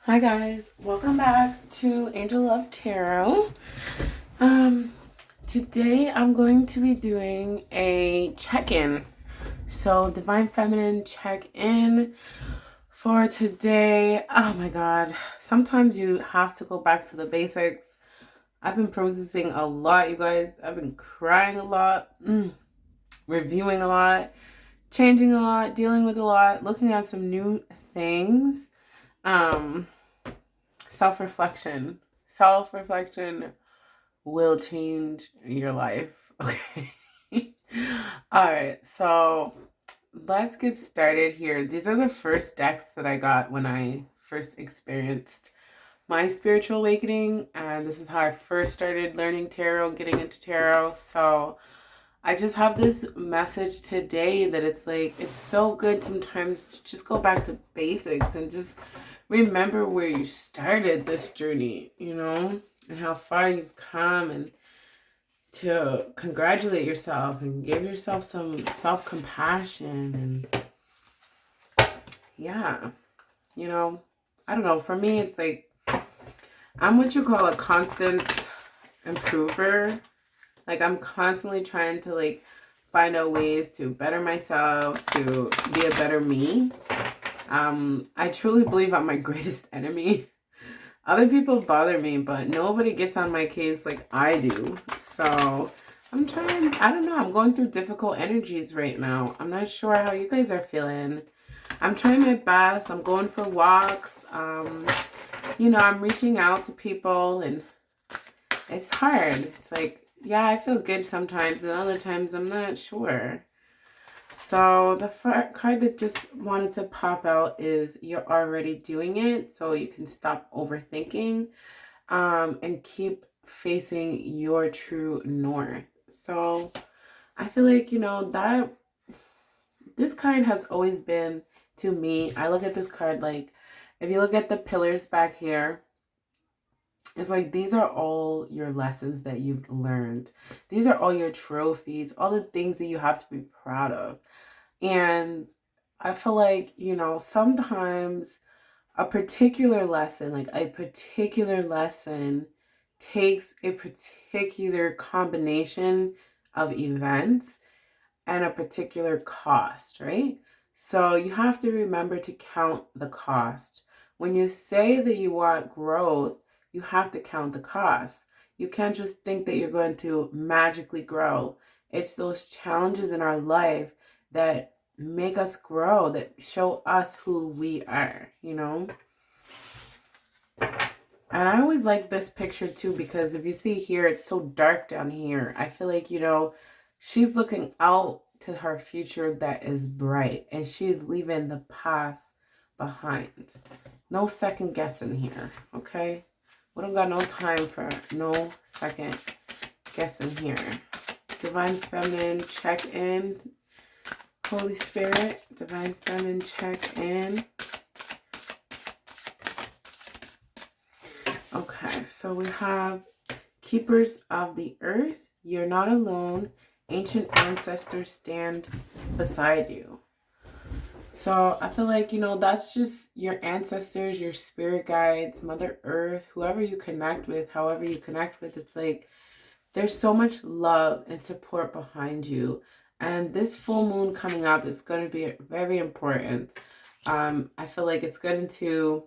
Hi guys, welcome back to Angel Love Tarot. Today I'm going to be doing a check-in. So Divine Feminine check-in for today. Oh my god, sometimes you have to go back to the basics. I've been processing a lot, you guys. I've been crying a lot, reviewing a lot, changing a lot, dealing with a lot, looking at some new things. Um Self-reflection. Self-reflection will change your life. Okay. All right. So let's get started here. These are the first decks that I got when I first experienced my spiritual awakening. And this is how I first started learning tarot, getting into tarot. So I just have this message today that it's like, it's so good sometimes to just go back to basics and just remember where you started this journey, and how far you've come, and to congratulate yourself and give yourself some self-compassion. And yeah, I don't know. For me, it's like I'm what you call a constant improver. Like I'm constantly trying to find out ways to better myself, to be a better me. I truly believe I'm my greatest enemy. Other people bother me, but nobody gets on my case like I do. So I'm trying, I don't know, I'm going through difficult energies right now. I'm not sure how you guys are feeling. I'm trying my best. I'm going for walks. I'm reaching out to people, and it's hard. It's like, yeah, I feel good sometimes, and other times I'm not sure. So the card that just wanted to pop out is you're already doing it, so you can stop overthinking, and keep facing your true north. So I feel like, that this card has always been, to me, I look at this card like, if you look at the pillars back here, it's like these are all your lessons that you've learned. These are all your trophies, all the things that you have to be proud of. And I feel like, sometimes a particular lesson takes a particular combination of events and a particular cost, right? So you have to remember to count the cost. When you say that you want growth, you have to count the cost. You can't just think that you're going to magically grow. It's those challenges in our life that make us grow, that show us who we are. And I always like this picture too, because if you see here, it's so dark down here. I feel like, she's looking out to her future that is bright, and she's leaving the past behind. No second guessing here, okay? We don't got no time for no second guessing here. Divine Feminine, check in. Holy Spirit, Divine Feminine, check in. Okay, so we have Keepers of the Earth. You're not alone. Ancient ancestors stand beside you. So I feel like, that's just your ancestors, your spirit guides, Mother Earth, whoever you connect with, however you connect with. It's like there's so much love and support behind you. And this full moon coming up is going to be very important. I feel like it's going to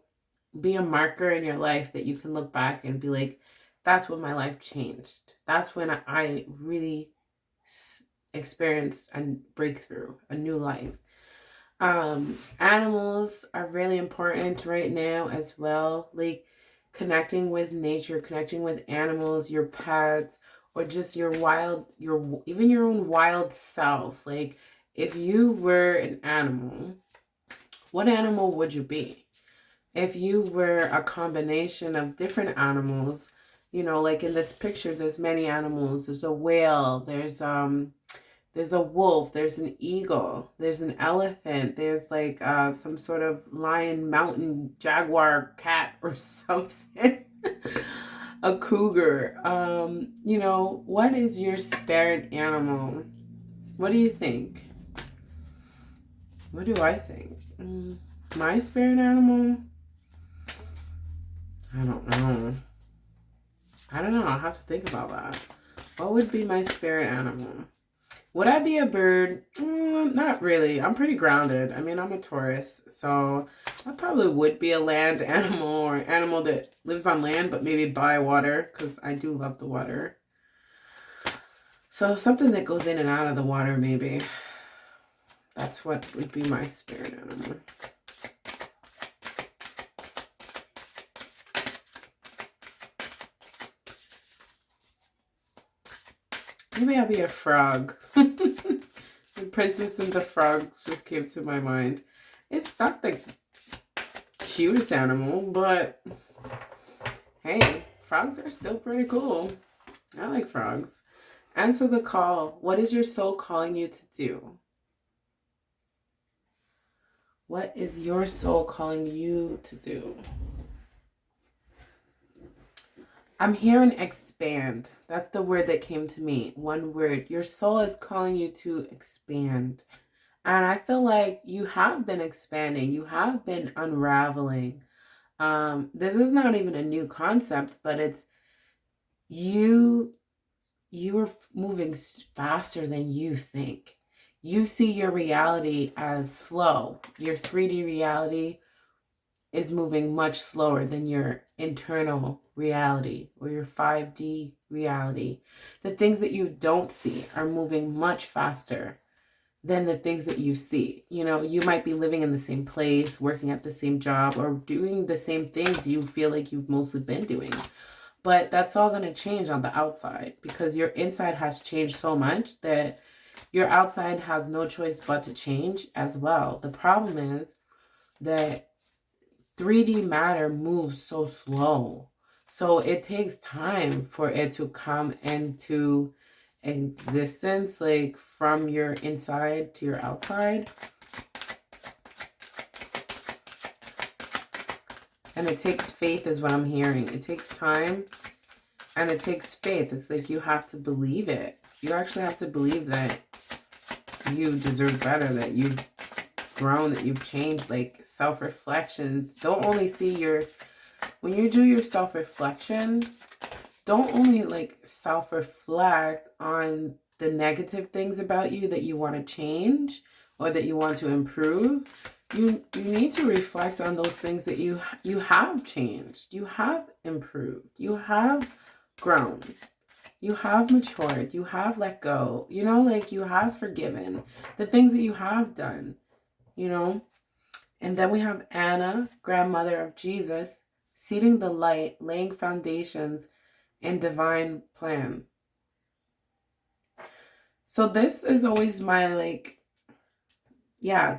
be a marker in your life that you can look back and be like, that's when my life changed. That's when I really experienced a breakthrough, a new life. Animals are really important right now as well. Like connecting with nature, connecting with animals, your pets, or just even your own wild self. Like if you were an animal, what animal would you be? If you were a combination of different animals, like in this picture, there's many animals. There's a whale, there's a wolf, there's an eagle, there's an elephant, there's some sort of lion, mountain, jaguar, cat, or something. A cougar. What is your spirit animal? What do you think? What do I think? My spirit animal? I don't know. I don't know. I'll have to think about that. What would be my spirit animal? Would I be a bird? Not really. I'm pretty grounded. I mean, I'm a Taurus, so I probably would be a land animal or an animal that lives on land, but maybe by water, because I do love the water. So something that goes in and out of the water, maybe. That's what would be my spirit animal. Maybe I'll be a frog. The Princess and the Frog just came to my mind. It's not the cutest animal, but hey, frogs are still pretty cool. I like frogs. Answer the call. What is your soul calling you to do? What is your soul calling you to do? I'm hearing expand. That's the word that came to me. One word. Your soul is calling you to expand. And I feel like you have been expanding. You have been unraveling. This is not even a new concept, but it's you are moving faster than you think. You see your reality as slow. Your 3D reality is moving much slower than your internal reality or your 5D reality. The things that you don't see are moving much faster than the things that you see. You know, you might be living in the same place, working at the same job, or doing the same things you feel like you've mostly been doing. But that's all going to change on the outside because your inside has changed so much that your outside has no choice but to change as well. The problem is that 3D matter moves so slow. So it takes time for it to come into existence, like from your inside to your outside. And it takes faith is what I'm hearing. It takes time and it takes faith. It's like you have to believe it. You actually have to believe that you deserve better, that you've grown, that you've changed. Like self-reflections. Don't only see when you do your self-reflection, don't only like self-reflect on the negative things about you that you want to change or that you want to improve. You need to reflect on those things that you have changed, you have improved, you have grown, you have matured, you have let go, you know, like you have forgiven the things that you have done, you know. And then we have Anna, grandmother of Jesus, seeding the light, laying foundations and divine plan. So this is always my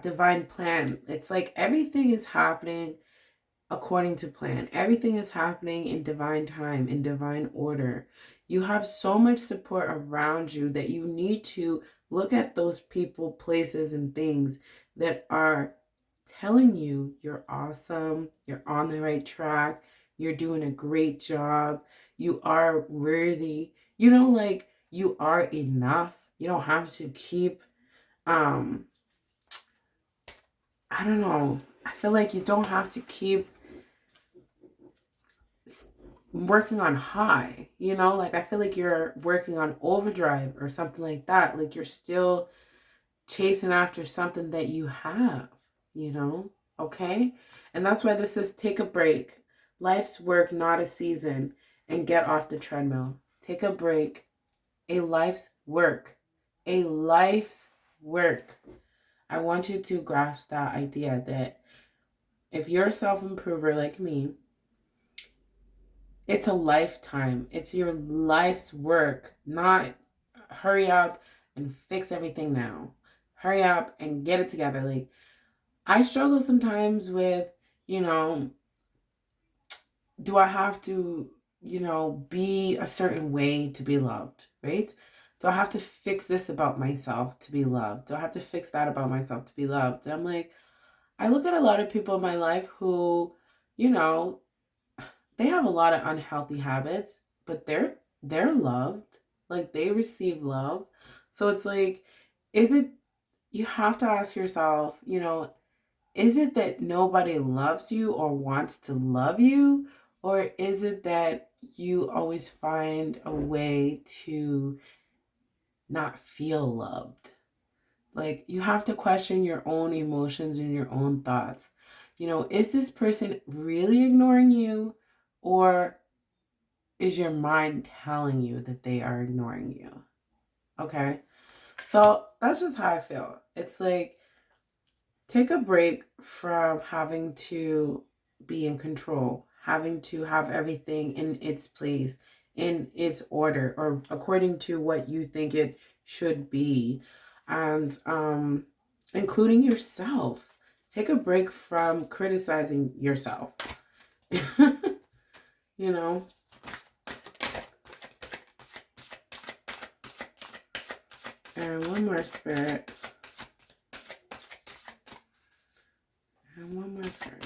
divine plan. It's like everything is happening according to plan. Everything is happening in divine time, in divine order. You have so much support around you that you need to look at those people, places, and things that are telling you you're awesome, you're on the right track, you're doing a great job, you are worthy, you know, like you are enough. You don't have to keep, I don't know, I feel like you don't have to keep working on high, you know, like I feel like you're working on overdrive or something like that. Like you're still chasing after something that you have, you know, okay? And that's why this is take a break. Life's work, not a season, and get off the treadmill. Take a break. A life's work. A life's work. I want you to grasp that idea that if you're a self-improver like me, it's a lifetime. It's your life's work, not hurry up and fix everything now. Hurry up and get it together. Like, I struggle sometimes with, you know, do I have to, you know, be a certain way to be loved, right? Do I have to fix this about myself to be loved? Do I have to fix that about myself to be loved? And I'm like, I look at a lot of people in my life who, you know, they have a lot of unhealthy habits, but they're loved. Like they receive love. So it's like, is it, you have to ask yourself, you know, is it that nobody loves you or wants to love you? Or is it that you always find a way to not feel loved? Like, you have to question your own emotions and your own thoughts. Is this person really ignoring you, or is your mind telling you that they are ignoring you? Okay. So that's just how I feel. It's like, take a break from having to be in control, having to have everything in its place, in its order, or according to what you think it should be. And including yourself. Take a break from criticizing yourself. you know? And one more, Spirit. And one more turn.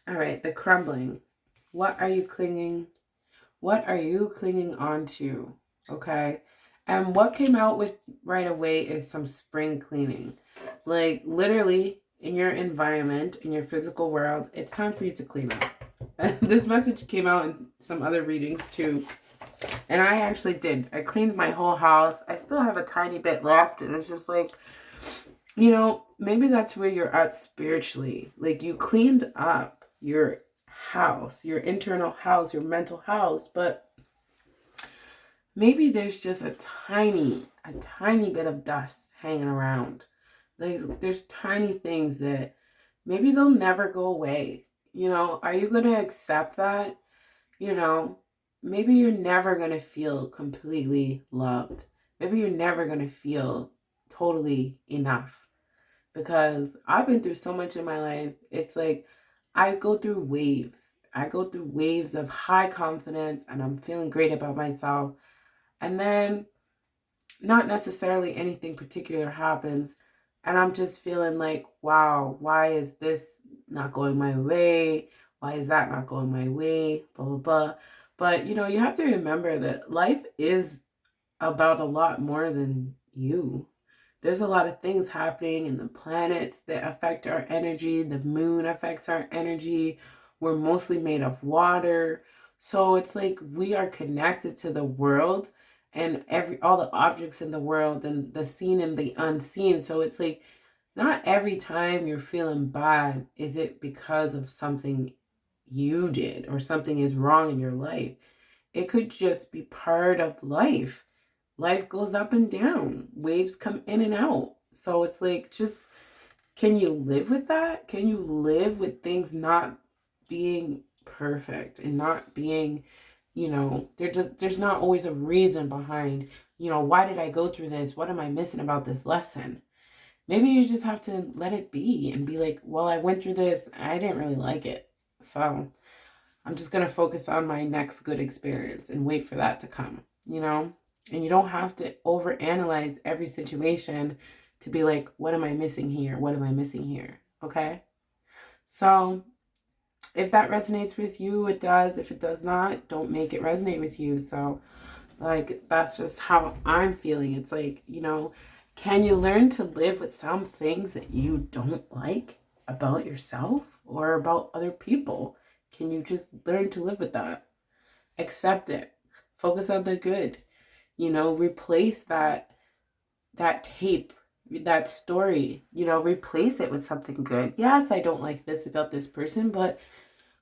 All right, the crumbling. What are you clinging on to? Okay. And what came out with right away is some spring cleaning. Like, literally, in your environment, in your physical world, it's time for you to clean up. This message came out in some other readings too. And I actually did. I cleaned my whole house. I still have a tiny bit left. And it's just like, maybe that's where you're at spiritually. Like, you cleaned up your house, your internal house, your mental house, but maybe there's just a tiny bit of dust hanging around. There's tiny things that maybe they'll never go away. Are you going to accept that? Maybe you're never going to feel completely loved. Maybe you're never going to feel totally enough. Because I've been through so much in my life. It's like I go through waves. I go through waves of high confidence and I'm feeling great about myself. And then not necessarily anything particular happens. And I'm just feeling like, wow, why is this not going my way? Why is that not going my way? Blah, blah, blah. But, you have to remember that life is about a lot more than you. There's a lot of things happening in the planets that affect our energy. The moon affects our energy. We're mostly made of water. So it's like we are connected to the world and all the objects in the world and the seen and the unseen. So it's like, not every time you're feeling bad is it because of something you did or something is wrong in your life. It could just be part of life. Life goes up and down. Waves come in and out. So it's like, just, can you live with that? Can you live with things not being perfect and not being, there's not always a reason behind, why did I go through this? What am I missing about this lesson? Maybe you just have to let it be and be like, well, I went through this. I didn't really like it. So I'm just going to focus on my next good experience and wait for that to come, And you don't have to overanalyze every situation to be like, what am I missing here? What am I missing here? Okay? So if that resonates with you, it does. If it does not, don't make it resonate with you. So, like, that's just how I'm feeling. It's like, can you learn to live with some things that you don't like about yourself or about other people? Can you just learn to live with that? Accept it. Focus on the good. Replace that tape, that story, replace it with something good. Yes, I don't like this about this person, but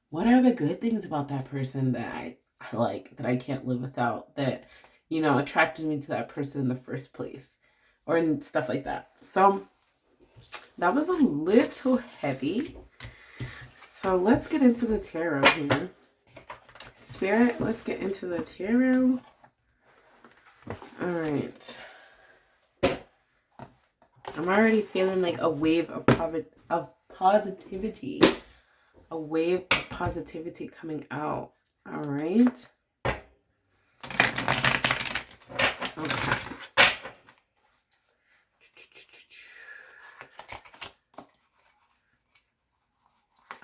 what are the good things about that person that I like, that I can't live without, that, attracted me to that person in the first place, or in stuff like that. So that was a little heavy. So let's get into the tarot here. Spirit, let's get into the tarot. All right. I'm already feeling like a wave of positivity. A wave of positivity coming out. All right. Okay.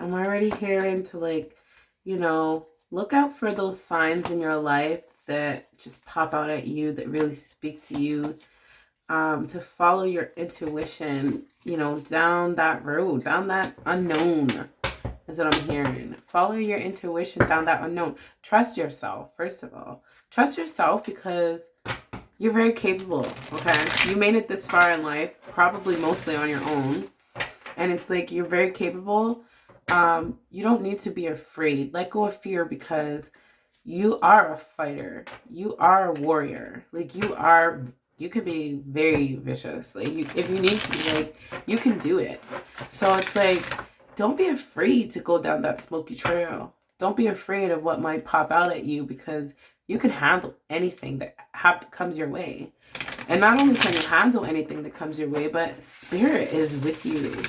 I'm already hearing to, like, look out for those signs in your life that just pop out at you, that really speak to you. to follow your intuition, you know, down that road, down that unknown, is what I'm hearing. Follow your intuition down that unknown. Trust yourself, first of all. Trust yourself because you're very capable, okay? You made it this far in life, probably mostly on your own. And it's like you're very capable. You don't need to be afraid. Let go of fear because you are a fighter. You are a warrior. Like you could be very vicious. Like if you need to, like you can do it. So it's like, don't be afraid to go down that smoky trail. Don't be afraid of what might pop out at you because you can handle anything that comes your way. And not only can you handle anything that comes your way, but spirit is with you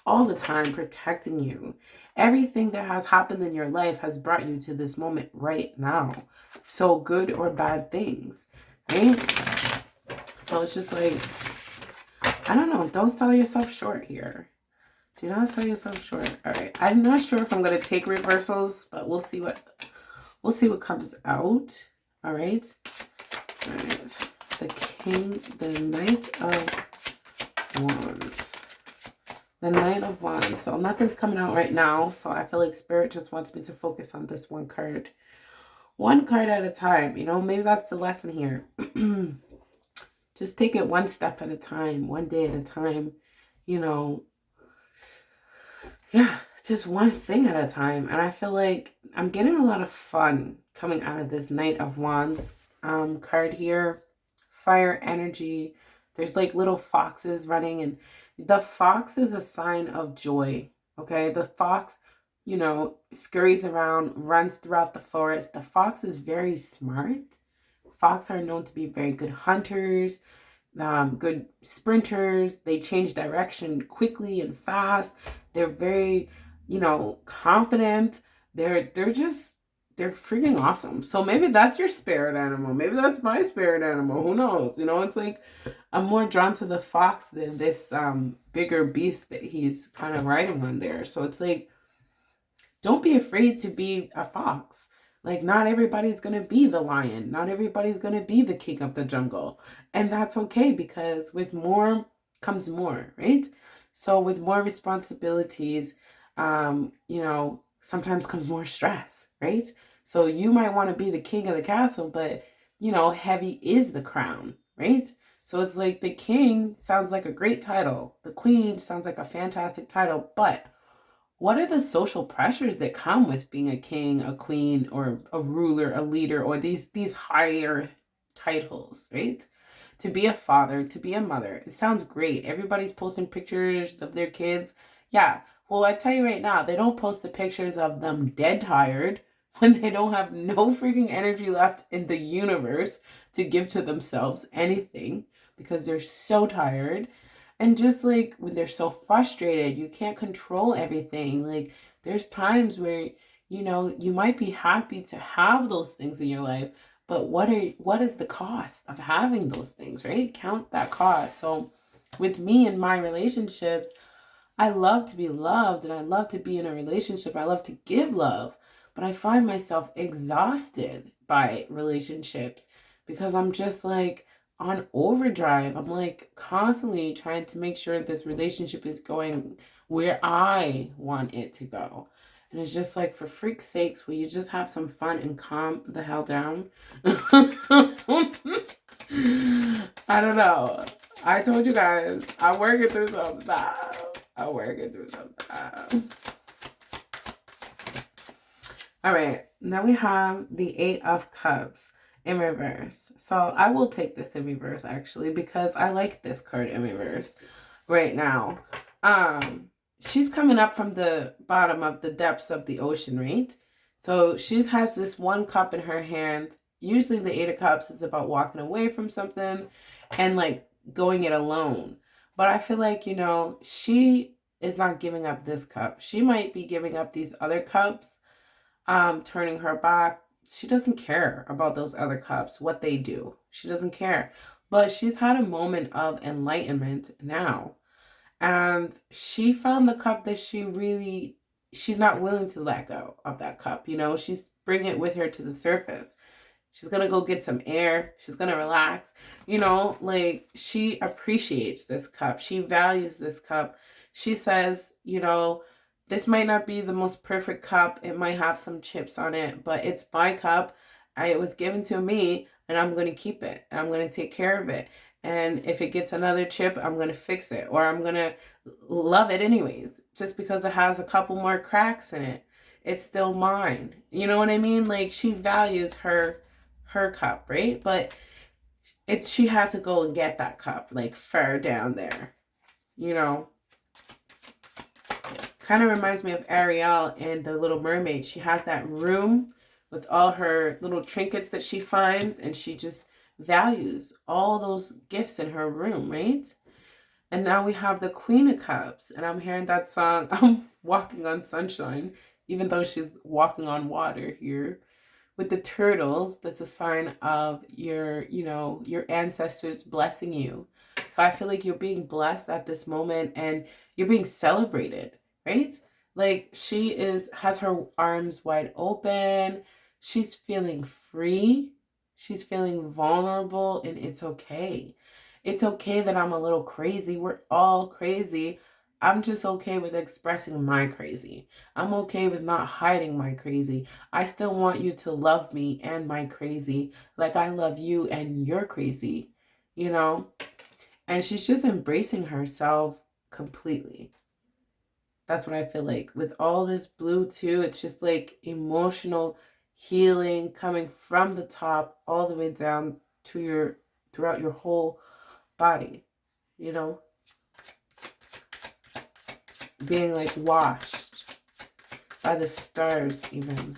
all the time, protecting you. Everything that has happened in your life has brought you to this moment right now. So good or bad things, right? So it's just like, I don't know. Don't sell yourself short here. Do not sell yourself short. All right. I'm not sure if I'm going to take reversals, but we'll see what comes out. All right. All right. The King, the Knight of Wands. The Knight of Wands. So nothing's coming out right now. So I feel like Spirit just wants me to focus on this one card. One card at a time. You know, maybe that's the lesson here. Just take it one step at a time. One day at a time. You know. Yeah, just one thing at a time. And I feel like I'm getting a lot of fun coming out of this Knight of Wands card here. Fire energy. There's like little foxes running, and the fox is a sign of joy. Okay, the fox, you know, scurries around, runs throughout the forest. The fox is very smart. Fox are known to be very good hunters, good sprinters. They change direction quickly and fast. They're very, you know, confident. They're freaking awesome. So maybe that's your spirit animal. Maybe that's my spirit animal. Who knows? You know, it's like I'm more drawn to the fox than this bigger beast that he's kind of riding on there. So it's like, don't be afraid to be a fox. Like, not everybody's going to be the lion. Not everybody's going to be the king of the jungle. And that's okay because with more comes more, right? So with more responsibilities, you know, sometimes comes more stress, right? So you might want to be the king of the castle, but, you know, heavy is the crown, right? So it's like the king sounds like a great title. The queen sounds like a fantastic title, but what are the social pressures that come with being a king, a queen, or a ruler, a leader, or these higher titles, right? To be a father, to be a mother. It sounds great. Everybody's posting pictures of their kids. Yeah. Well, I tell you right now, they don't post the pictures of them dead tired when they don't have no freaking energy left in the universe to give to themselves anything because they're so tired. And just like when they're so frustrated, you can't control everything. Like there's times where, you know, you might be happy to have those things in your life, but what is the cost of having those things, right? Count that cost. So with me and my relationships, I love to be loved and I love to be in a relationship. I love to give love, but I find myself exhausted by relationships because I'm just like on overdrive. I'm like constantly trying to make sure this relationship is going where I want it to go. And it's just like, for freak's sakes, will you just have some fun and calm the hell down? I don't know. I told you guys, I'm working through some stuff. I'm working through some stuff. All right. Now we have the Eight of Cups in reverse. So I will take this in reverse actually because I like this card in reverse right now. She's coming up from the bottom of the depths of the ocean, right? So she has this one cup in her hand. Usually the Eight of Cups is about walking away from something and like going it alone. But I feel like, you know, she is not giving up this cup. She might be giving up these other cups, turning her back. She doesn't care about those other cups, what they do. She doesn't care. But she's had a moment of enlightenment now. And she found the cup that she's not willing to let go of that cup. You know, she's bringing it with her to the surface. She's going to go get some air. She's going to relax. You know, like, she appreciates this cup. She values this cup. She says, you know, this might not be the most perfect cup. It might have some chips on it, but it's my cup. It was given to me, and I'm going to keep it. And I'm going to take care of it. And if it gets another chip, I'm going to fix it. Or I'm going to love it anyways. Just because it has a couple more cracks in it, it's still mine. You know what I mean? Like, she values her cup, right? But she had to go and get that cup, like, far down there, you know. Kind of reminds me of Ariel in The Little Mermaid. She has that room with all her little trinkets that she finds, and she just values all those gifts in her room, right? And now we have the Queen of Cups, and I'm hearing that song, I'm walking on sunshine, even though she's walking on water here. With the turtles, that's a sign of your, you know, your ancestors blessing you. So I feel like you're being blessed at this moment, and you're being celebrated, right? Like, she has her arms wide open. She's feeling free. She's feeling vulnerable, and it's okay. It's okay that I'm a little crazy. We're all crazy. I'm just okay with expressing my crazy. I'm okay with not hiding my crazy. I still want you to love me and my crazy like I love you and your crazy, you know? And she's just embracing herself completely. That's what I feel like. With all this blue too, it's just like emotional healing coming from the top all the way down to throughout your whole body, you know? Being like washed by the stars even.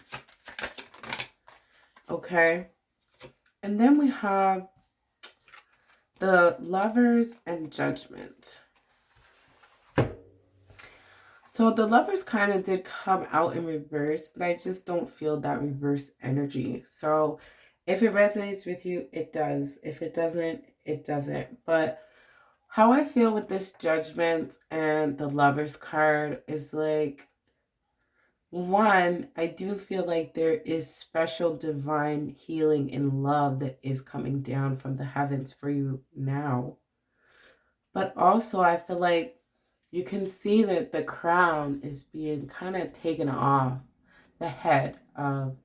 Okay. And then we have the Lovers and Judgment. So the Lovers kind of did come out in reverse, but I just don't feel that reverse energy. So if it resonates with you, it does. If it doesn't, it doesn't. But how I feel with this Judgment and the Lovers card is like, one, I do feel like there is special divine healing and love that is coming down from the heavens for you now. But also, I feel like you can see that the crown is being kind of taken off the head of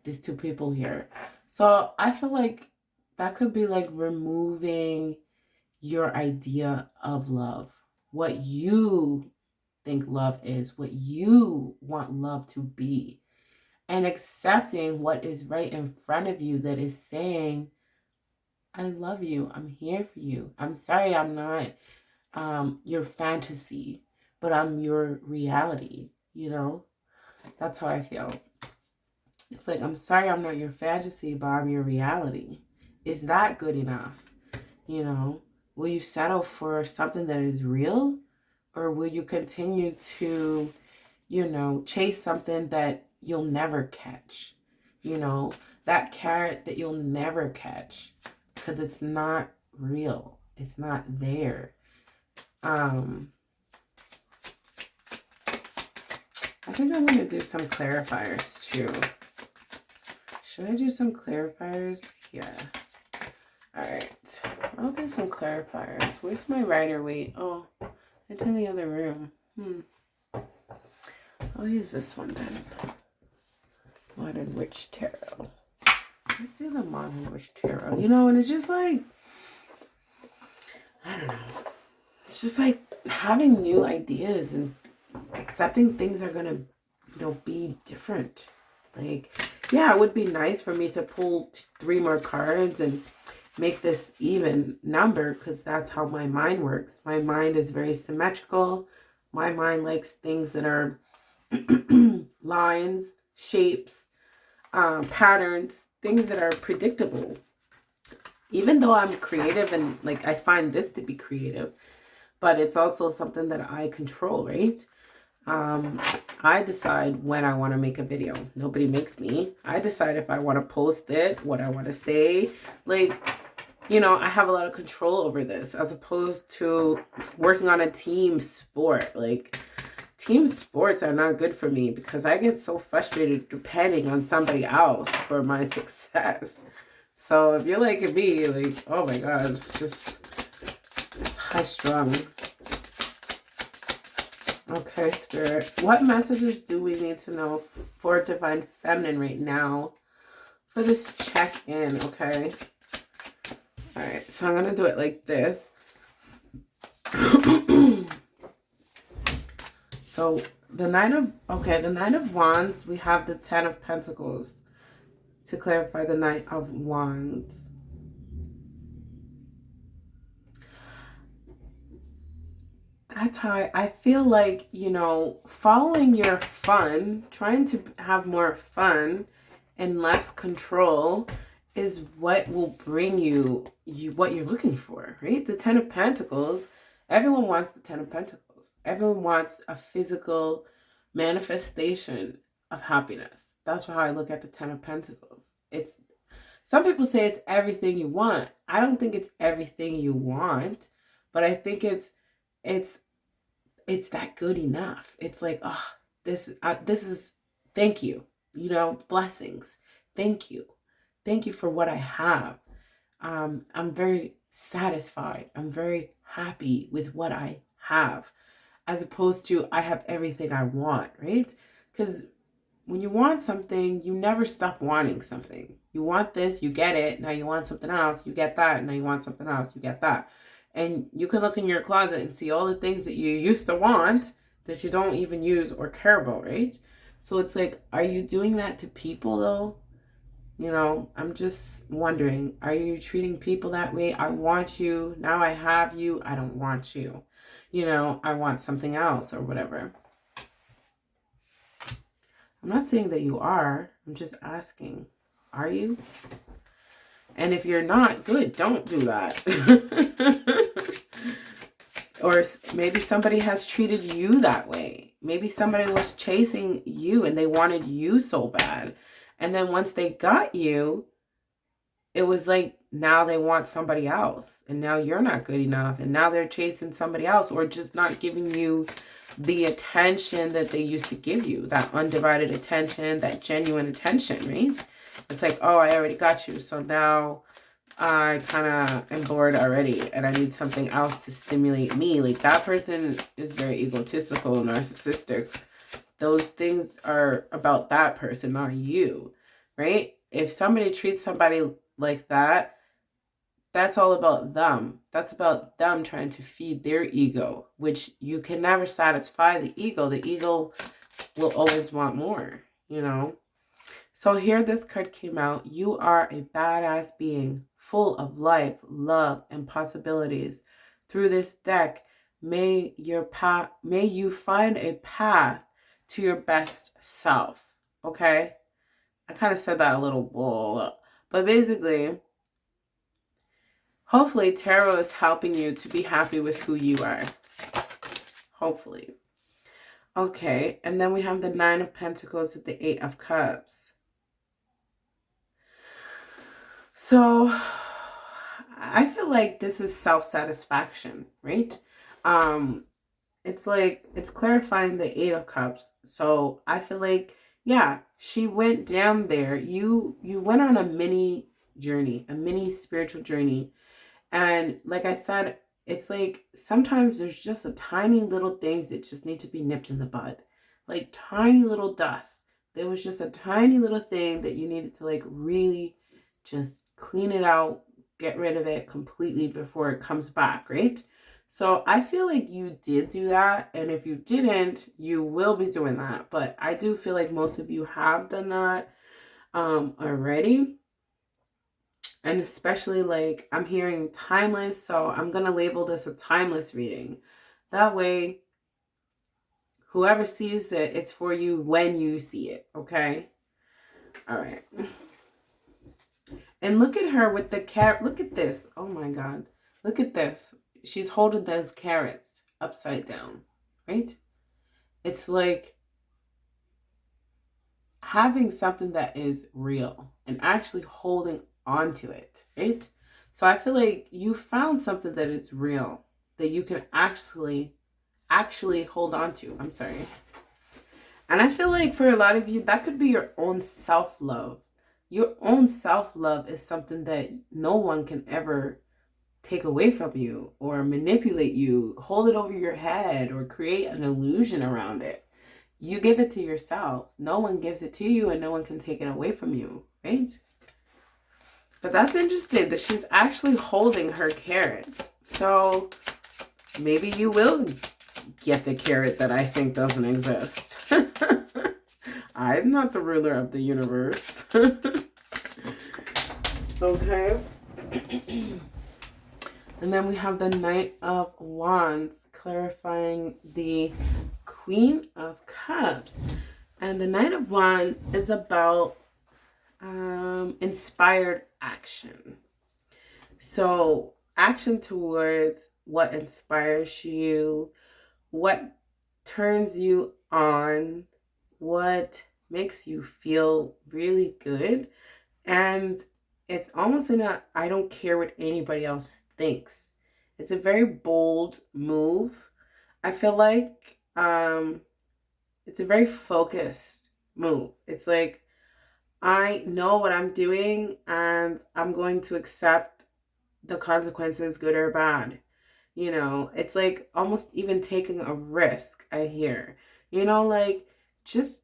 these two people here. So I feel like that could be like removing your idea of love, what you think love is, what you want love to be, and accepting what is right in front of you that is saying, I love you, I'm here for you. I'm sorry I'm not your fantasy, but I'm your reality, you know? That's how I feel. It's like, I'm sorry I'm not your fantasy, but I'm your reality. Is that good enough? You know? Will you settle for something that is real? Or will you continue to, you know, chase something that you'll never catch? You know, that carrot that you'll never catch because it's not real. It's not there. I think I'm going to do some clarifiers too. Should I do some clarifiers? Yeah. All right. I'll do some clarifiers. Where's my Rider-Waite? Oh, it's in the other room. I'll use this one then. Modern Witch Tarot. Let's do the Modern Witch Tarot. You know, and it's just like, I don't know. It's just like having new ideas and accepting things are going to, you know, be different. Like, yeah, it would be nice for me to pull 3 more cards and make this even number because that's how my mind works. My mind is very symmetrical. My mind likes things that are lines, shapes, patterns, things that are predictable. Even though I'm creative and like I find this to be creative, but it's also something that I control, right? I decide when I want to make a video. Nobody makes me. I decide if I want to post it, what I want to say. Like, you know, I have a lot of control over this as opposed to working on a team sport. Like, team sports are not good for me because I get so frustrated depending on somebody else for my success. So if you're like me, like, oh my God, it's high strung. Okay, Spirit. What messages do we need to know for Divine Feminine right now for this check-in, okay? All right, so I'm going to do it like this. So the Nine of Wands, we have the Ten of Pentacles. To clarify, the Knight of Wands. That's how I feel like, you know, following your fun, trying to have more fun and less control is what will bring you what you're looking for, right? The Ten of Pentacles, everyone wants the Ten of Pentacles. Everyone wants a physical manifestation of happiness. That's how I look at the Ten of Pentacles. It's, some people say it's everything you want. I don't think it's everything you want, but I think it's that good enough. It's like, oh, this is, thank you, you know, blessings. Thank you for what I have. I'm very satisfied. I'm very happy with what I have, as opposed to I have everything I want, right? Because when you want something, you never stop wanting something. You want this, you get it. Now you want something else, you get that. Now you want something else, you get that. And you can look in your closet and see all the things that you used to want that you don't even use or care about, right? So it's like, are you doing that to people though? You know, I'm just wondering, are you treating people that way? I want you, now I have you, I don't want you. You know, I want something else or whatever. I'm not saying that you are. I'm just asking, are you? And if you're not, good, don't do that. Or maybe somebody has treated you that way. Maybe somebody was chasing you and they wanted you so bad. And then once they got you, it was like, now they want somebody else. And now you're not good enough. And now they're chasing somebody else, or just not giving you the attention that they used to give you. That undivided attention, that genuine attention, right? It's like, oh, I already got you. So now I kind of am bored already and I need something else to stimulate me. Like, that person is very egotistical, narcissistic. Those things are about that person, not you, right? If somebody treats somebody like that, that's all about them. That's about them trying to feed their ego, which you can never satisfy the ego. The ego will always want more, you know? So here this card came out. You are a badass being, full of life, love, and possibilities. Through this deck, may you find a path to your best self. Okay? I kind of said that a little bull, but basically, hopefully tarot is helping you to be happy with who you are. Hopefully. Okay, and then we have the Nine of Pentacles with the Eight of Cups. So I feel like this is self-satisfaction, right? It's like, it's clarifying the Eight of Cups. So I feel like, yeah, she went down there. You went on a mini journey, a mini spiritual journey. And like I said, it's like sometimes there's just a tiny little things that just need to be nipped in the bud. Like tiny little dust. There was just a tiny little thing that you needed to like really just clean it out, get rid of it completely before it comes back, right? So I feel like you did do that. And if you didn't, you will be doing that. But I do feel like most of you have done that already. And especially like I'm hearing timeless. So I'm going to label this a timeless reading. That way, whoever sees it, it's for you when you see it. Okay. All right. And look at her with the carrot. Look at this. Oh my God. Look at this. She's holding those carrots upside down, right? It's like having something that is real and actually holding on to it, right? So I feel like you found something that is real, that you can actually actually hold on to. I'm sorry. And I feel like for a lot of you, that could be your own self-love. Your own self-love is something that no one can ever take away from you or manipulate you, hold it over your head, or create an illusion around it. You give it to yourself. No one gives it to you, and no one can take it away from you, right? But that's interesting that she's actually holding her carrots. So maybe you will get the carrot that I think doesn't exist. I'm not the ruler of the universe. Okay. And then we have the Knight of Wands, clarifying the Queen of Cups. And the Knight of Wands is about inspired action. So action towards what inspires you, what turns you on, what makes you feel really good. And it's almost in a I don't care what anybody else thinks. It's a very bold move. I feel like it's a very focused move. It's like, I know what I'm doing and I'm going to accept the consequences, good or bad. You know, it's like almost even taking a risk, I hear. You know, like just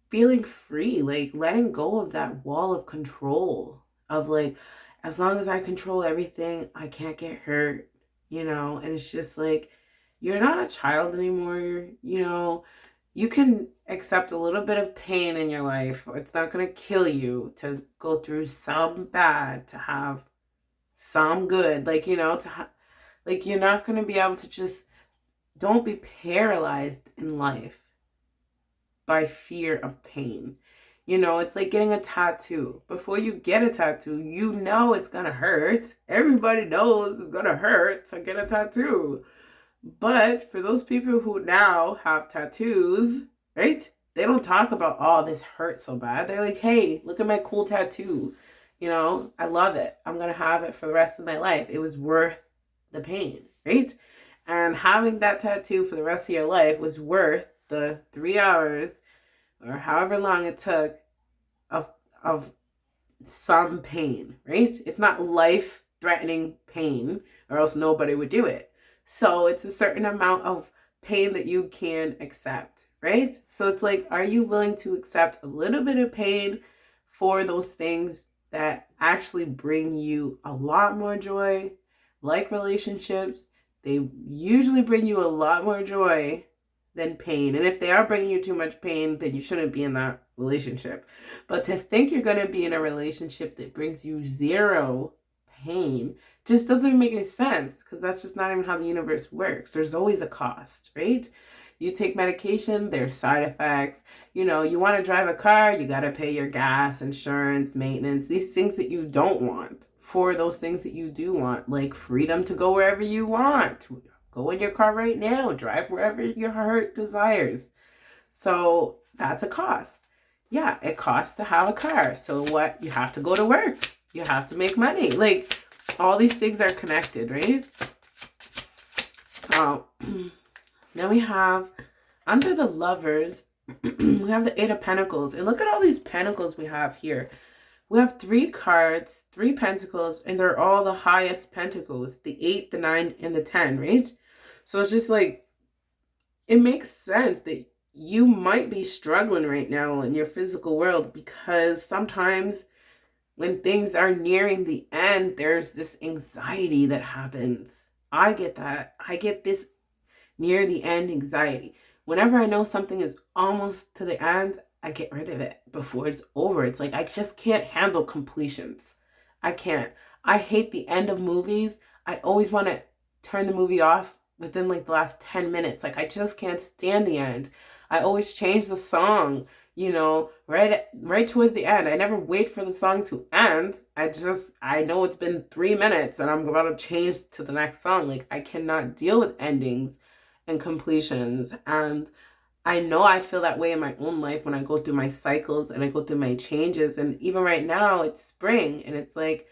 feeling free, like letting go of that wall of control of like, as long as I control everything, I can't get hurt, you know. And it's just like, you're not a child anymore. You know, you can accept a little bit of pain in your life. It's not going to kill you to go through some bad to have some good, like, you know, like, you're not going to be able to just, don't be paralyzed in life by fear of pain. You know, it's like getting a tattoo. Before you get a tattoo, you know it's gonna hurt. Everybody knows it's gonna hurt to get a tattoo. But for those people who now have tattoos, right? They don't talk about, oh, this hurts so bad. They're like, hey, look at my cool tattoo. You know, I love it. I'm gonna have it for the rest of my life. It was worth the pain, right? And having that tattoo for the rest of your life was worth the 3 hours or however long it took of some pain, right? It's not life-threatening pain, or else nobody would do it. So it's a certain amount of pain that you can accept, right? So it's like, are you willing to accept a little bit of pain for those things that actually bring you a lot more joy? Like relationships, they usually bring you a lot more joy than pain. And if they are bringing you too much pain, then you shouldn't be in that relationship. But to think you're going to be in a relationship that brings you zero pain just doesn't make any sense, because that's just not even how the universe works. There's always a cost, right? You take medication, there's side effects. You know, you want to drive a car, you got to pay your gas, insurance, maintenance, these things that you don't want for those things that you do want, like freedom to go wherever you want. Go in your car right now, drive wherever your heart desires. So that's a cost. Yeah, it costs to have a car. So what? You have to go to work. You have to make money. Like, all these things are connected, right? So now we have, under the Lovers, we have the Eight of Pentacles. And look at all these pentacles we have here. We have 3 cards, 3 pentacles, and they're all the highest pentacles. The 8, the 9, and the 10, right? So it's just like, it makes sense that you might be struggling right now in your physical world, because sometimes when things are nearing the end, there's this anxiety that happens. I get that. I get this near the end anxiety. Whenever I know something is almost to the end, I get rid of it before it's over. It's like, I just can't handle completions. I can't. I hate the end of movies. I always want to turn the movie off within like the last 10 minutes. Like, I just can't stand the end. I always change the song, you know, right towards the end. I never wait for the song to end. I know it's been 3 minutes and I'm about to change to the next song. Like, I cannot deal with endings and completions. And I know I feel that way in my own life when I go through my cycles and I go through my changes. And even right now, it's spring and it's like,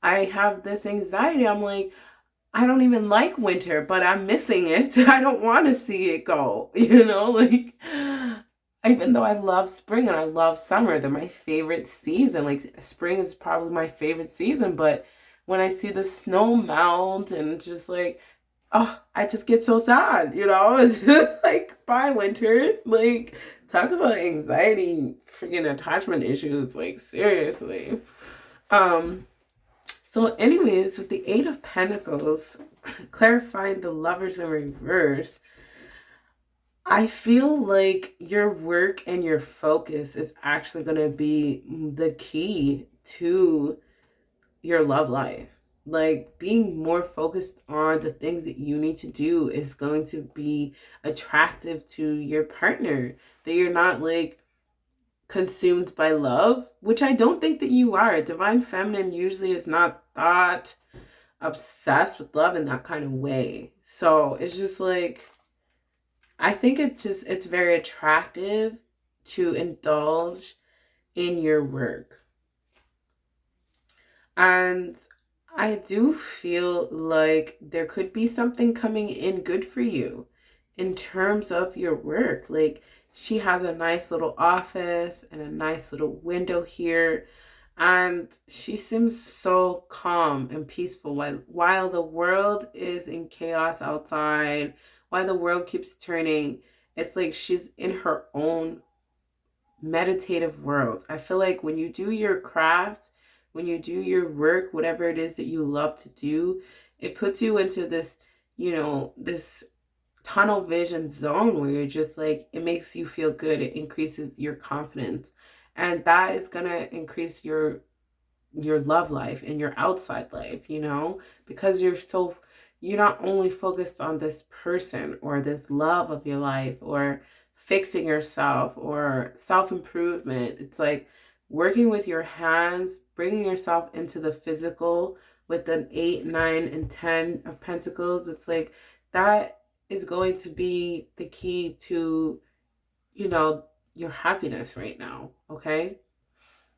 I have this anxiety. I'm like, I don't even like winter, but I'm missing it. I don't want to see it go, you know, like even though I love spring and I love summer, they're my favorite season. Like spring is probably my favorite season, but when I see the snow melt and just like, oh, I just get so sad, you know? It's just like, bye winter. Like talk about anxiety, freaking attachment issues, like seriously. Um so anyways, with the Eight of Pentacles, clarifying the Lovers in reverse, I feel like your work and your focus is actually going to be the key to your love life. Like being more focused on the things that you need to do is going to be attractive to your partner. That you're not like consumed by love, which I don't think that you are. Divine Feminine usually is not that obsessed with love in that kind of way. So it's just like, I think it's very attractive to indulge in your work. And I do feel like there could be something coming in good for you in terms of your work. Like she has a nice little office and a nice little window here. And she seems so calm and peaceful while the world is in chaos outside, while the world keeps turning. It's like she's in her own meditative world. I feel like when you do your craft, when you do your work, whatever it is that you love to do, it puts you into this, this tunnel vision zone where you're just like, it makes you feel good. It increases your confidence. And that is going to increase your love life and your outside life, because you're not only focused on this person or this love of your life or fixing yourself or self-improvement. It's like working with your hands, bringing yourself into the physical with an 8, 9, and 10 of Pentacles. It's like that is going to be the key to, your happiness right now, okay?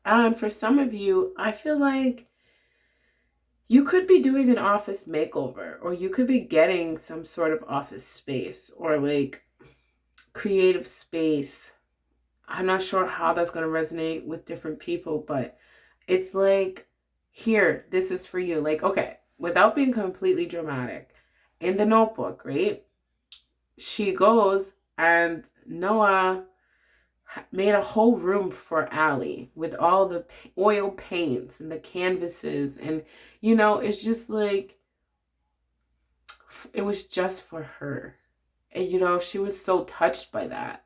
And for some of you, I feel like you could be doing an office makeover, or you could be getting some sort of office space or like creative space. I'm not sure how that's going to resonate with different people, but it's like, here, this is for you. Like, okay, without being completely dramatic, in the Notebook, right? She goes and Noah made a whole room for Allie with all the oil paints and the canvases. And, it's just like, it was just for her. And, she was so touched by that.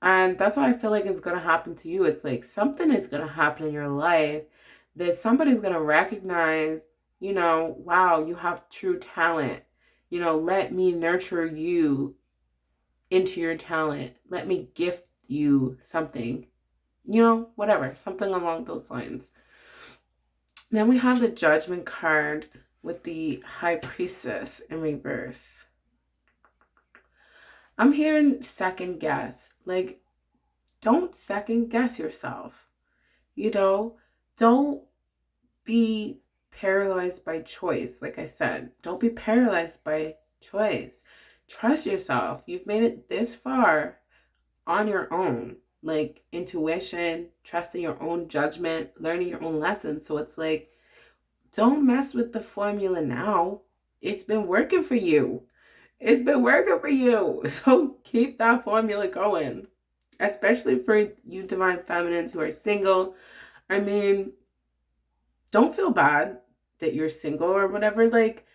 And that's what I feel like is going to happen to you. It's like something is going to happen in your life that somebody's going to recognize, wow, you have true talent. Let me nurture you into your talent. Let me gift you something. Whatever, something along those lines. Then we have the Judgment card with the High Priestess in reverse. I'm hearing second guess. Like, don't second guess yourself. Don't be paralyzed by choice. Like I said, don't be paralyzed by choice. Trust yourself. You've made it this far on your own. Like intuition, trusting your own judgment, learning your own lessons. So it's like, don't mess with the formula now. It's been working for you. It's been working for you. So keep that formula going. Especially for you Divine Feminines who are single. I mean, don't feel bad that you're single or whatever. Like,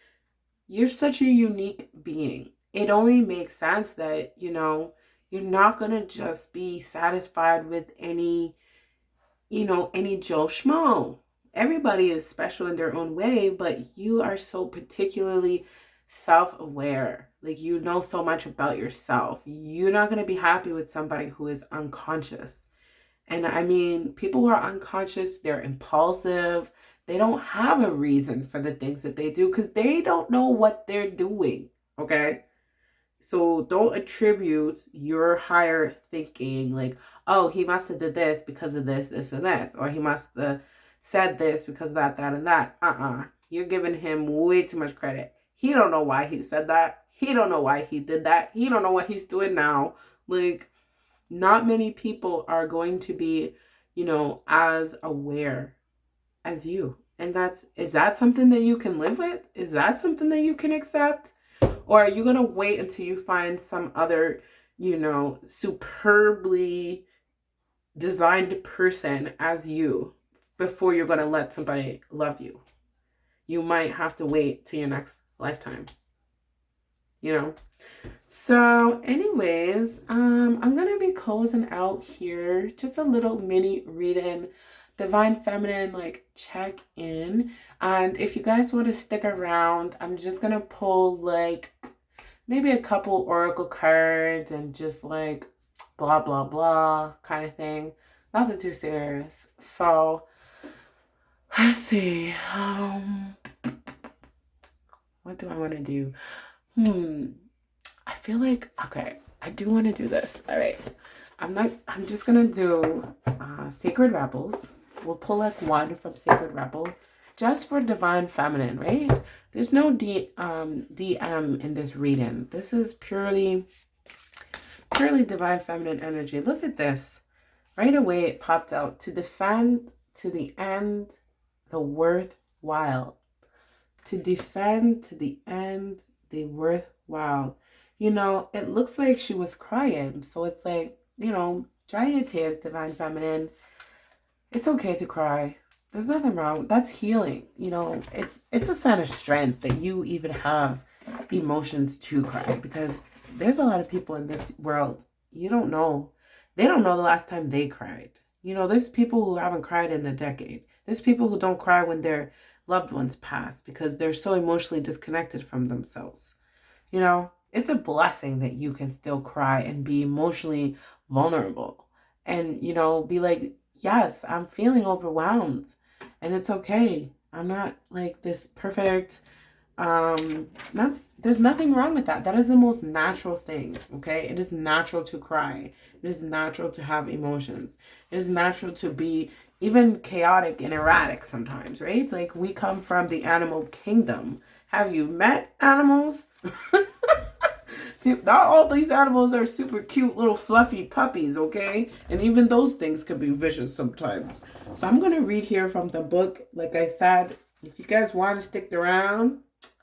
you're such a unique being. It only makes sense that, you're not going to just be satisfied with any Joe Schmo. Everybody is special in their own way, but you are so particularly self-aware. Like, you know so much about yourself. You're not going to be happy with somebody who is unconscious. And I mean, people who are unconscious, they're impulsive. They don't have a reason for the things that they do because they don't know what they're doing. Okay? So don't attribute your higher thinking like, oh, he must have did this because of this, this, and this. Or he must have said this because of that, that, and that. You're giving him way too much credit. He don't know why he said that. He don't know why he did that. He don't know what he's doing now. Like, not many people are going to be, as aware as you. And is that something that you can live with? Is that something that you can accept? Or are you going to wait until you find some other, superbly designed person as you before you're going to let somebody love you? You might have to wait till your next lifetime. So anyways, I'm gonna be closing out here. Just a little mini reading, Divine Feminine, like, check in. And if you guys want to stick around, I'm just gonna pull like maybe a couple oracle cards and just like blah blah blah kind of thing. Nothing too serious. So let's see. What do I want to do? I feel like, okay, I do want to do this. All right. I'm just going to do Sacred Rebels. We'll pull like one from Sacred Rebel just for Divine Feminine, right? There's no DM in this reading. This is purely Divine Feminine energy. Look at this. Right away it popped out. To defend to the end the worthwhile. To defend to the end the worthwhile. It looks like she was crying. So it's like, dry your tears, Divine Feminine. It's okay to cry. There's nothing wrong. That's healing. It's a sign of strength that you even have emotions to cry, because there's a lot of people in this world, they don't know the last time they cried. There's people who haven't cried in a decade. There's people who don't cry when their loved ones pass because they're so emotionally disconnected from themselves. It's a blessing that you can still cry and be emotionally vulnerable and, be like, yes, I'm feeling overwhelmed and it's okay. I'm not like this perfect, there's nothing wrong with that. That is the most natural thing. Okay. It is natural to cry. It is natural to have emotions. It is natural to be even chaotic and erratic sometimes, right? It's like we come from the animal kingdom. Have you met animals? Not all these animals are super cute little fluffy puppies, okay? And even those things can be vicious sometimes. So I'm going to read here from the book. Like I said, if you guys want to stick around,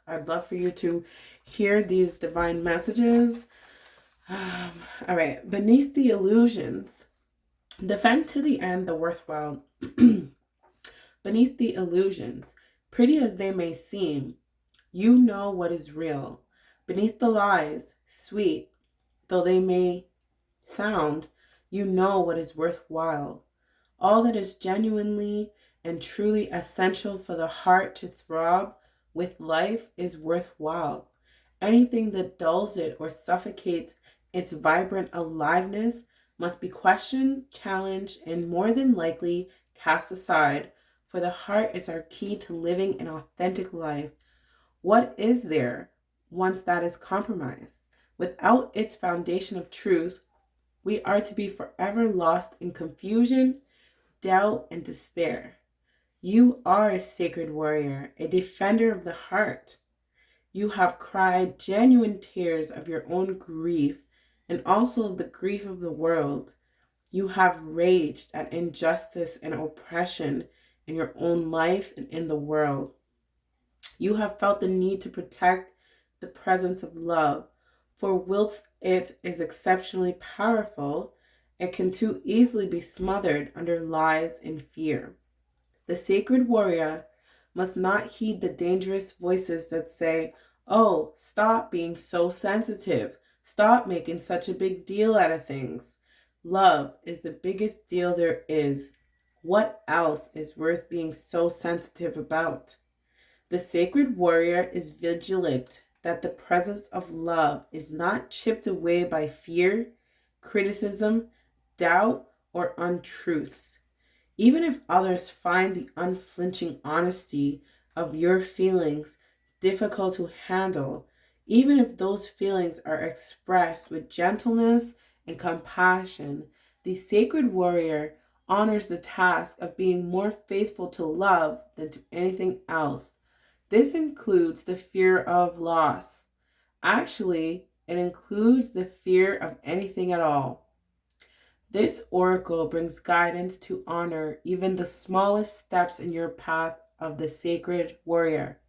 I'd love for you to hear these divine messages. All right. Beneath the illusions, defend to the end the worthwhile. Beneath the illusions, pretty as they may seem, you know what is real. Beneath the lies, sweet though they may sound, you know what is worthwhile. All that is genuinely and truly essential for the heart to throb with life is worthwhile. Anything that dulls it or suffocates its vibrant aliveness must be questioned, challenged, and more than likely cast aside, for the heart is our key to living an authentic life. What is there once that is compromised? Without its foundation of truth, we are to be forever lost in confusion, doubt, and despair. You are a sacred warrior, a defender of the heart. You have cried genuine tears of your own grief and also of the grief of the world. You have raged at injustice and oppression in your own life and in the world. You have felt the need to protect the presence of love, for whilst it is exceptionally powerful, it can too easily be smothered under lies and fear. The sacred warrior must not heed the dangerous voices that say, oh, stop being so sensitive. Stop making such a big deal out of things. Love is the biggest deal there is. What else is worth being so sensitive about? The sacred warrior is vigilant that the presence of love is not chipped away by fear, criticism, doubt, or untruths. Even if others find the unflinching honesty of your feelings difficult to handle, even if those feelings are expressed with gentleness and compassion, the sacred warrior honors the task of being more faithful to love than to anything else. This includes the fear of loss. Actually, it includes the fear of anything at all. This oracle brings guidance to honor even the smallest steps in your path of the sacred warrior.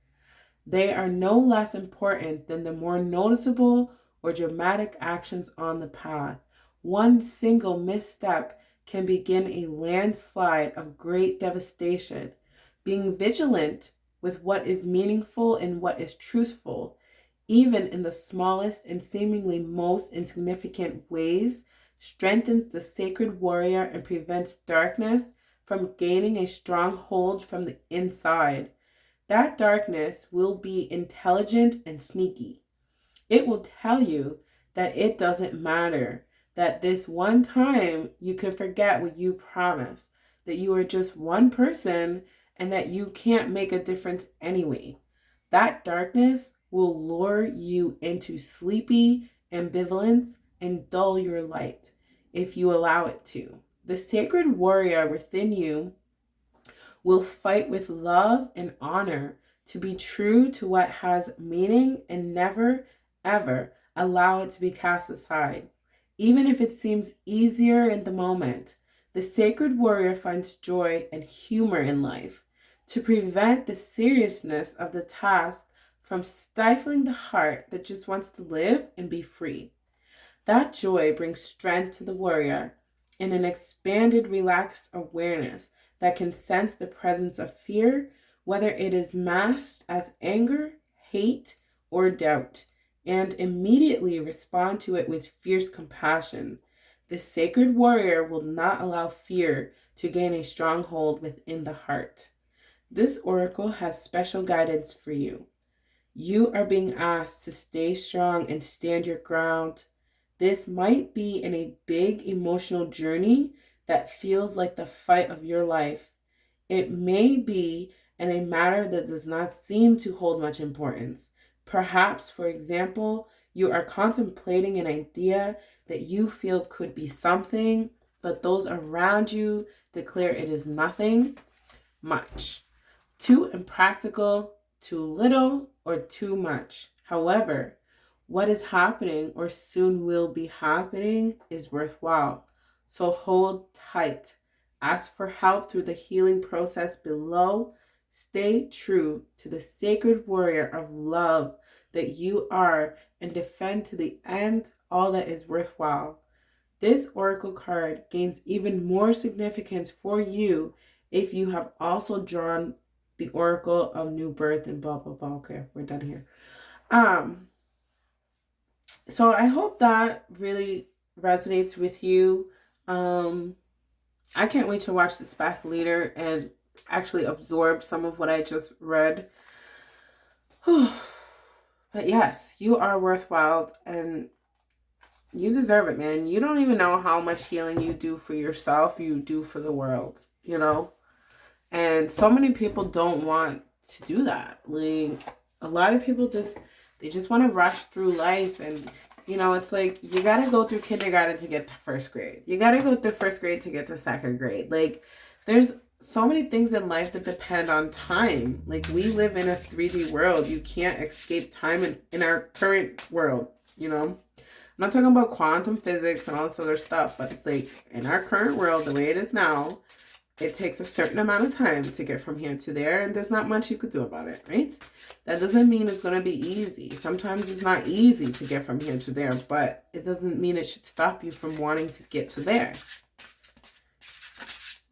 They are no less important than the more noticeable or dramatic actions on the path. One single misstep can begin a landslide of great devastation. Being vigilant with what is meaningful and what is truthful, even in the smallest and seemingly most insignificant ways, strengthens the sacred warrior and prevents darkness from gaining a strong hold from the inside. That darkness will be intelligent and sneaky. It will tell you that it doesn't matter, that this one time you can forget what you promised, that you are just one person and that you can't make a difference anyway. That darkness will lure you into sleepy ambivalence and dull your light if you allow it to. The sacred warrior within you will fight with love and honor to be true to what has meaning and never, ever allow it to be cast aside. Even if it seems easier in the moment, the sacred warrior finds joy and humor in life to prevent the seriousness of the task from stifling the heart that just wants to live and be free. That joy brings strength to the warrior in an expanded, relaxed awareness that can sense the presence of fear, whether it is masked as anger, hate, or doubt, and immediately respond to it with fierce compassion. The sacred warrior will not allow fear to gain a stronghold within the heart. This oracle has special guidance for you. You are being asked to stay strong and stand your ground. This might be in a big emotional journey that feels like the fight of your life. It may be in a matter that does not seem to hold much importance. Perhaps, for example, you are contemplating an idea that you feel could be something, but those around you declare it is nothing much. Too impractical, too little, or too much. However, what is happening or soon will be happening is worthwhile. So hold tight. Ask for help through the healing process below. Stay true to the sacred warrior of love that you are and defend to the end all that is worthwhile. This oracle card gains even more significance for you if you have also drawn the oracle of new birth and blah blah blah. Okay, we're done here. So I hope that really resonates with you. I can't wait to watch this back later and actually absorb some of what I just read. But yes, you are worthwhile and you deserve it, man. You don't even know how much healing you do for yourself, you do for the world, you know? And so many people don't want to do that. Like, a lot of people they just want to rush through life. And, you know, it's like, you got to go through kindergarten to get to first grade. You got to go through first grade to get to second grade. Like, there's so many things in life that depend on time. Like, we live in a 3D world. You can't escape time in our current world, you know? I'm not talking about quantum physics and all this other stuff, but it's like, in our current world, the way it is now, it takes a certain amount of time to get from here to there, and there's not much you could do about it, right? That doesn't mean it's going to be easy. Sometimes it's not easy to get from here to there, but it doesn't mean it should stop you from wanting to get to there.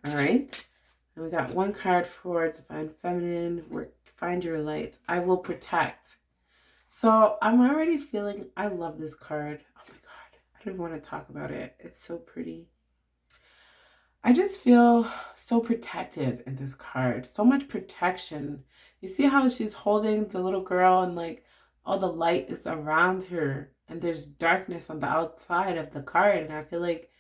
All right? And we got one card for Divine Feminine. Find your light. I will protect. So I'm already feeling, I love this card. Oh my God. I don't even want to talk about it. It's so pretty. I just feel so protected in this card. So much protection. You see how she's holding the little girl and like all the light is around her and there's darkness on the outside of the card. And I feel like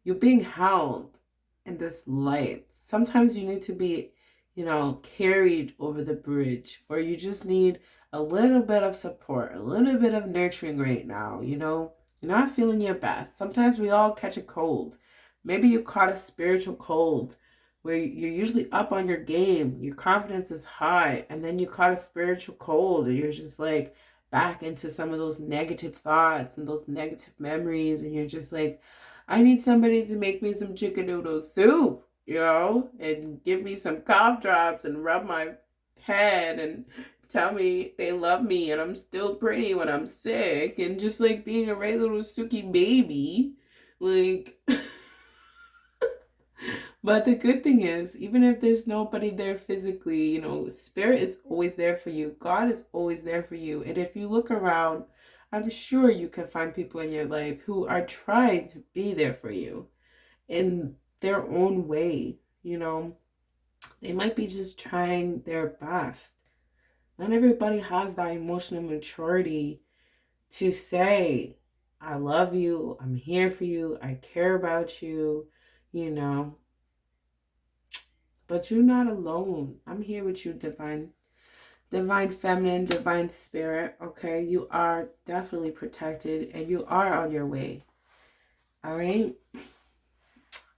you're being held in this light. Sometimes you need to be, you know, carried over the bridge, or you just need a little bit of support, a little bit of nurturing right now. You know, you're not feeling your best. Sometimes we all catch a cold. Maybe you caught a spiritual cold where you're usually up on your game, your confidence is high, and then you caught a spiritual cold, and you're just like back into some of those negative thoughts and those negative memories, and you're just like, I need somebody to make me some chicken noodle soup, and give me some cough drops and rub my head and tell me they love me and I'm still pretty when I'm sick, and just like being a regular little Suki baby. Like, but the good thing is, even if there's nobody there physically, Spirit is always there for you. God is always there for you. And if you look around, I'm sure you can find people in your life who are trying to be there for you in their own way. They might be just trying their best. Not everybody has that emotional maturity to say, I love you, I'm here for you, I care about you, But you're not alone. I'm here with you, divine feminine, divine spirit, okay? You are definitely protected and you are on your way. All right?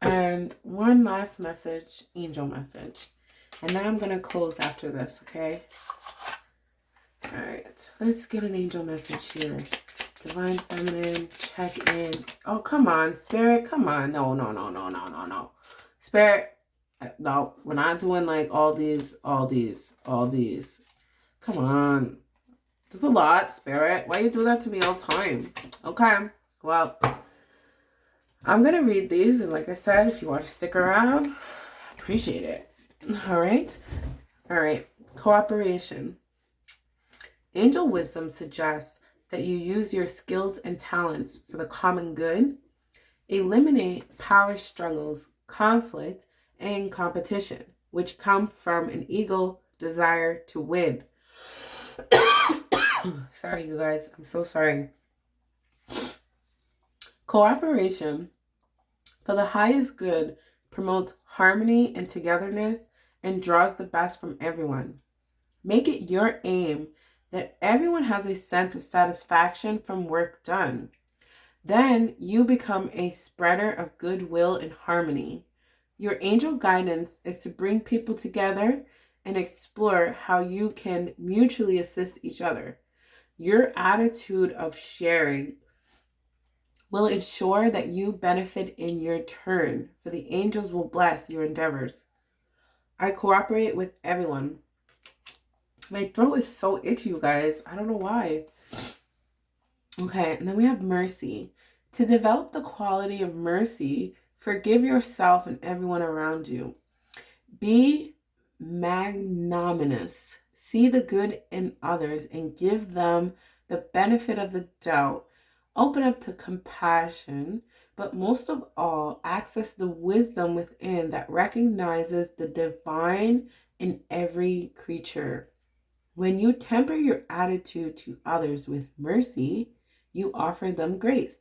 And one last message, angel message. And then I'm going to close after this, okay? All right. Let's get an angel message here. Divine feminine, check in. Oh, come on, spirit. Come on. No. Spirit. No, we're not doing like all these. Come on. There's a lot, spirit. Why you do that to me all the time? Okay. Well, I'm going to read these. And like I said, if you want to stick around, appreciate it. All right. Cooperation. Angel wisdom suggests that you use your skills and talents for the common good. Eliminate power struggles, conflict, and competition, which come from an ego desire to win. Sorry, you guys. I'm so sorry. Cooperation for the highest good promotes harmony and togetherness and draws the best from everyone. Make it your aim that everyone has a sense of satisfaction from work done. Then you become a spreader of goodwill and harmony. Your angel guidance is to bring people together and explore how you can mutually assist each other. Your attitude of sharing will ensure that you benefit in your turn, for the angels will bless your endeavors. I cooperate with everyone. My throat is so itchy, you guys. I don't know why. Okay, and then we have mercy. To develop the quality of mercy, forgive yourself and everyone around you. Be magnanimous. See the good in others and give them the benefit of the doubt. Open up to compassion, but most of all, access the wisdom within that recognizes the divine in every creature. When you temper your attitude to others with mercy, you offer them grace.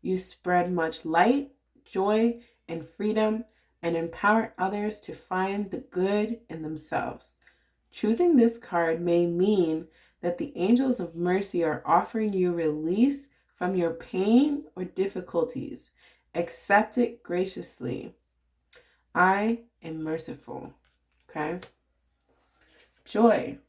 You spread much light, joy, and freedom, and empower others to find the good in themselves. Choosing this card may mean that the angels of mercy are offering you release from your pain or difficulties. Accept it graciously. I am merciful. Okay? Joy.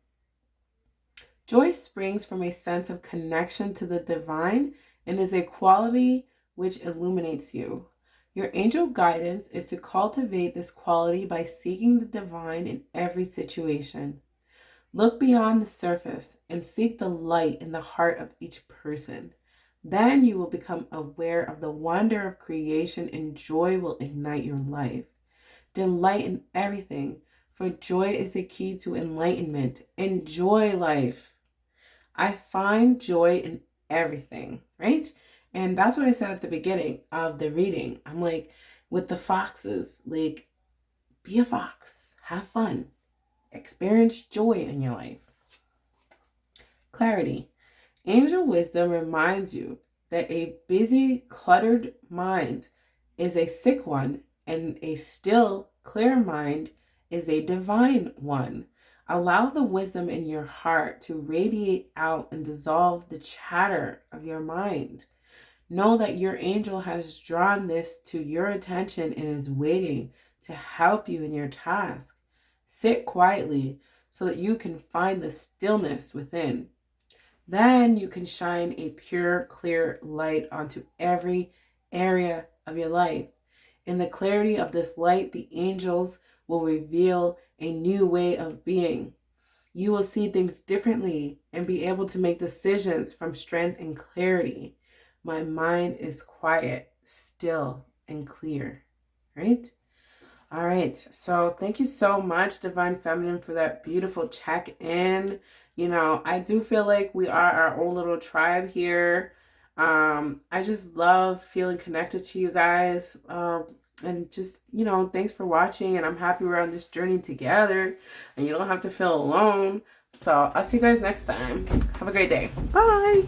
Joy springs from a sense of connection to the divine and is a quality which illuminates you. Your angel guidance is to cultivate this quality by seeking the divine in every situation. Look beyond the surface and seek the light in the heart of each person. Then you will become aware of the wonder of creation and joy will ignite your life. Delight in everything, for joy is the key to enlightenment. Enjoy life. I find joy in everything, right? And that's what I said at the beginning of the reading. I'm like, with the foxes, like, be a fox, have fun, experience joy in your life. Clarity. Angel wisdom reminds you that a busy, cluttered mind is a sick one, and a still, clear mind is a divine one. Allow the wisdom in your heart to radiate out and dissolve the chatter of your mind. Know that your angel has drawn this to your attention and is waiting to help you in your task. Sit quietly so that you can find the stillness within. Then you can shine a pure, clear light onto every area of your life. In the clarity of this light, the angels will reveal a new way of being. You will see things differently and be able to make decisions from strength and clarity. My mind is quiet, still, and clear. Right? All right. So thank you so much, Divine Feminine, for that beautiful check-in. You know, I do feel like we are our own little tribe here. I just love feeling connected to you guys. And just, you know, thanks for watching. And I'm happy we're on this journey together. And you don't have to feel alone. So I'll see you guys next time. Have a great day. Bye.